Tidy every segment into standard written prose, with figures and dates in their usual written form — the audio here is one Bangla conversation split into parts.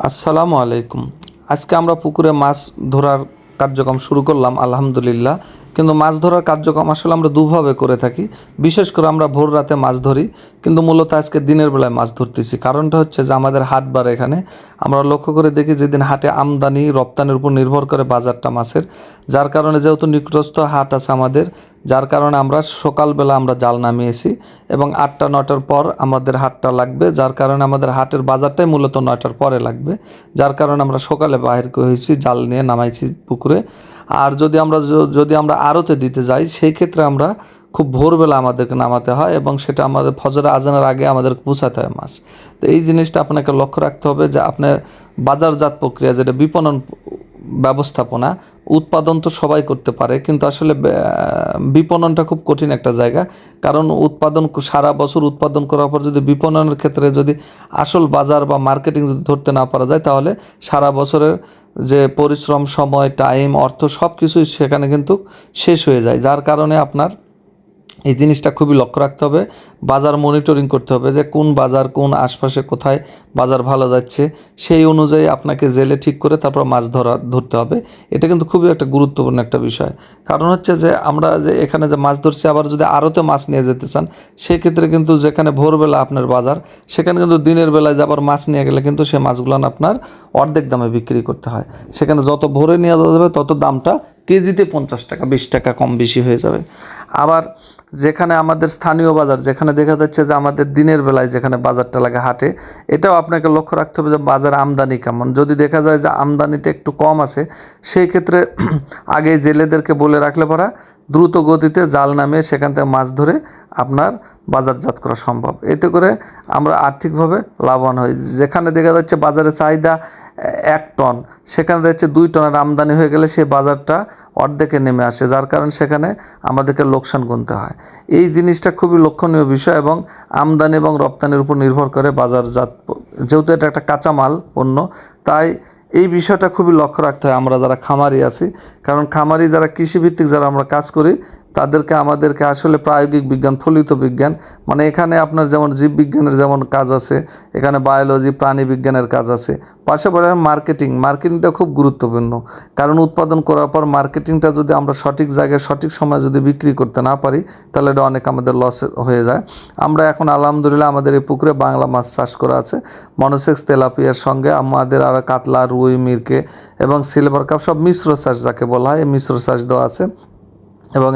আসসালামু আলাইকুম। আজকে আমরা পুকুরে মাছ ধরার কার্যক্রম শুরু করলাম আলহামদুলিল্লাহ। কিন্তু মাছ ধরার কার্যক্রম আসলে আমরা দুভাবে করে থাকি। বিশেষ করে আমরা ভোর রাতে মাছ ধরি, কিন্তু মূলত আজকে দিনের বেলায় মাছ ধরতেছি। কারণটা হচ্ছে যে আমাদের হাট বার এখানে আমরা লক্ষ্য করে দেখি যেদিন হাটে আমদানি রপ্তানির উপর নির্ভর করে বাজারটা মাছের, যার কারণে যেহেতু নিকটস্থ হাট আছে আমাদের, যার কারণে আমরা সকালবেলা আমরা জাল নামিয়েছি এবং 8টা-9টার পর আমাদের হাটটা লাগবে, যার কারণে আমাদের হাটের বাজারটাই মূলত 9টার পরে লাগবে। যার কারণে আমরা সকালে বাহির হয়েছি, জাল নিয়ে নামাইছি পুকুরে। আর যদি আমরা আড়তে দিতে যাই, সেই ক্ষেত্রে আমরা খুব ভোরবেলা আমাদেরকে নামাতে হয় এবং সেটা আমাদের ফজরের আজানের আগে আমাদেরকে পৌঁছাতে হয় মাছ। তো এই জিনিসটা আপনাকে লক্ষ্য রাখতে হবে যে আপনার বাজারজাত প্রক্রিয়া, যেটা বিপণন ব্যবস্থাপনা, উৎপাদন তো সবাই করতে পারে, কিন্তু আসলে বিপণনটা খুব কঠিন একটা জায়গা। কারণ উৎপাদন সারা বছর উৎপাদন করার পর যদি বিপণনের ক্ষেত্রে যদি আসল বাজার বা মার্কেটিং যদি ধরতে না পারা যায়, তাহলে সারা বছরের যে পরিশ্রম, সময়, টাইম, অর্থ সব কিছুই সেখানে কিন্তু শেষ হয়ে যায়। যার কারণে আপনার এই জিনিসটা খুবই লক্ষ্য রাখতে হবে, বাজার মনিটরিং করতে হবে যে কোন বাজার, কোন আশপাশে কোথায় বাজার ভালো যাচ্ছে, সেই অনুযায়ী আপনাকে জেলে ঠিক করে তারপর মাছ ধরতে হবে। এটা কিন্তু খুবই একটা গুরুত্বপূর্ণ একটা বিষয়। কারণ হচ্ছে যে আমরা যে এখানে যে মাছ ধরছি, আবার যদি আড়তে মাছ নিয়ে যেতে চান, সেক্ষেত্রে কিন্তু যেখানে ভোরবেলা আপনার বাজার, সেখানে কিন্তু দিনের বেলায় যাবার মাছ নিয়ে গেলে কিন্তু সেই মাছগুলো আপনার অর্ধেক দামে বিক্রি করতে হয়। সেখানে যত ভোরে নিয়ে যাবে তত দামটা কেজিতে 50 টাকা 20 টাকা কম বেশি হয়ে যাবে। আবার যেখানে আমাদের স্থানীয় বাজার, যেখানে দেখা যাচ্ছে যে আমাদের দিনের বেলায় যেখানে বাজারটা লাগে হাটে, এটাও আপনাকে লক্ষ্য রাখতে হবে যে বাজার আমদানি কেমন। যদি দেখা যায় যে আমদানিটা একটু কম আছে, সেই ক্ষেত্রে আগে জেলেদেরকে বলে রাখলে পরা দ্রুত গতিতে জাল নামিয়ে সেখান থেকে মাছ ধরে আপনার বাজারজাত করা সম্ভব। এতে করে আমরা আর্থিকভাবে লাভবান হই। যেখানে দেখা যাচ্ছে বাজারে চাহিদা 1 টন, সেখানে দেখা যাচ্ছে 2 টনের আমদানি হয়ে গেলে সেই বাজারটা অর্ধেকে নেমে আসে, যার কারণে সেখানে আমাদেরকে লোকসান গুনতে হয়। এই জিনিসটা খুবই লক্ষণীয় বিষয় এবং আমদানি এবং রপ্তানির উপর নির্ভর করে বাজারজাত, যেহেতু এটা একটা কাঁচামাল পণ্য, তাই এই বিষয়টা খুবই লক্ষ্য রাখতে হয় আমরা যারা খামারি আছি। কারণ খামারি যারা কৃষিভিত্তিক যারা আমরা কাজ করি, আমাদেরকে আসলে প্রায়োগিক বিজ্ঞান, ফলিত বিজ্ঞান, মানে এখানে আপনার যেমন জীববিজ্ঞানের যেমন কাজ আছে, এখানে বায়োলজি, প্রাণী বিজ্ঞানের কাজ আছে, পাশাপাশি মার্কেটিংটা খুব গুরুত্বপূর্ণ। কারণ উৎপাদন করার পর মার্কেটিংটা যদি আমরা সঠিক জায়গায় সঠিক সময় যদি বিক্রি করতে না পারি, তাহলে এটা অনেক আমাদের লস হয়ে যায়। আমরা এখন আলহামদুলিল্লাহ আমাদের এই পুকুরে বাংলা মাছ চাষ করা আছে, মনোসেক্স তেলাপিয়ার সঙ্গে আমাদের আরও কাতলা, রুই, মিরকে এবং সিলভার কাপ, সব মিশ্র চাষ যাকে বলা হয়, এই মিশ্র চাষ দেওয়া আছে। এবং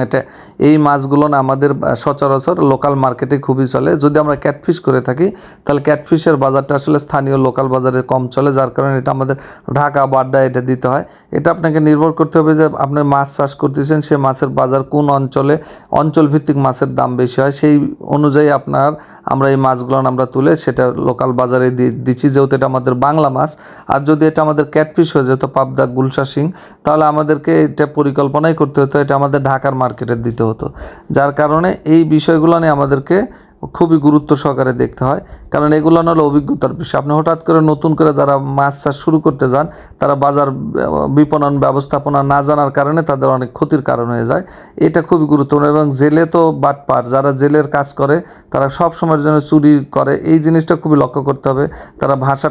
এই মাছগুলো না আমাদের সচরাচর লোকাল মার্কেটে খুবই চলে। যদি আমরা ক্যাটফিশ করে থাকি, তাহলে ক্যাটফিশের বাজারটা আসলে স্থানীয় লোকাল বাজারে কম চলে, যার কারণে এটা আমাদের ঢাকা বা আড্ডায় এটা দিতে হয়। এটা আপনাকে নির্ভর করতে হবে যে আপনি মাছ চাষ করতেছেন, সেই মাছের বাজার কোন অঞ্চলে, অঞ্চলভিত্তিক মাছের দাম বেশি হয়, সেই অনুযায়ী আমরা এই মাছগুলো আমরা তুলে সেটা লোকাল বাজারে দিচ্ছি, যেহেতু এটা আমাদের বাংলা মাছ। আর যদি এটা আমাদের ক্যাটফিশ হয়ে যেত, পাবদা, গুলশা, শিং, তাহলে আমাদেরকে এটা পরিকল্পনাই করতে হতো, এটা আমাদের ঢাকার মার্কেটে দিতে হতো। যার কারণে এই বিষয়গুলো নিয়ে আমাদেরকে খুবই গুরুত্ব সহকারে দেখতে হয়, কারণ এগুলো হলো অভিজ্ঞতার বিষয়। আপনি হঠাৎ করে নতুন করে যারা মাছ চাষ শুরু করতে যান, তারা বাজার বিপণন ব্যবস্থাপনা না জানার কারণে তাদের অনেক ক্ষতির কারণ হয়ে যায়। এটা খুবই গুরুত্বপূর্ণ। এবং জেলে তো বাটপার, যারা জেলের কাজ করে তারা সব সময়ের জন্য চুরি করে, এই জিনিসটা খুবই লক্ষ্য করতে হবে। তারা ভাষা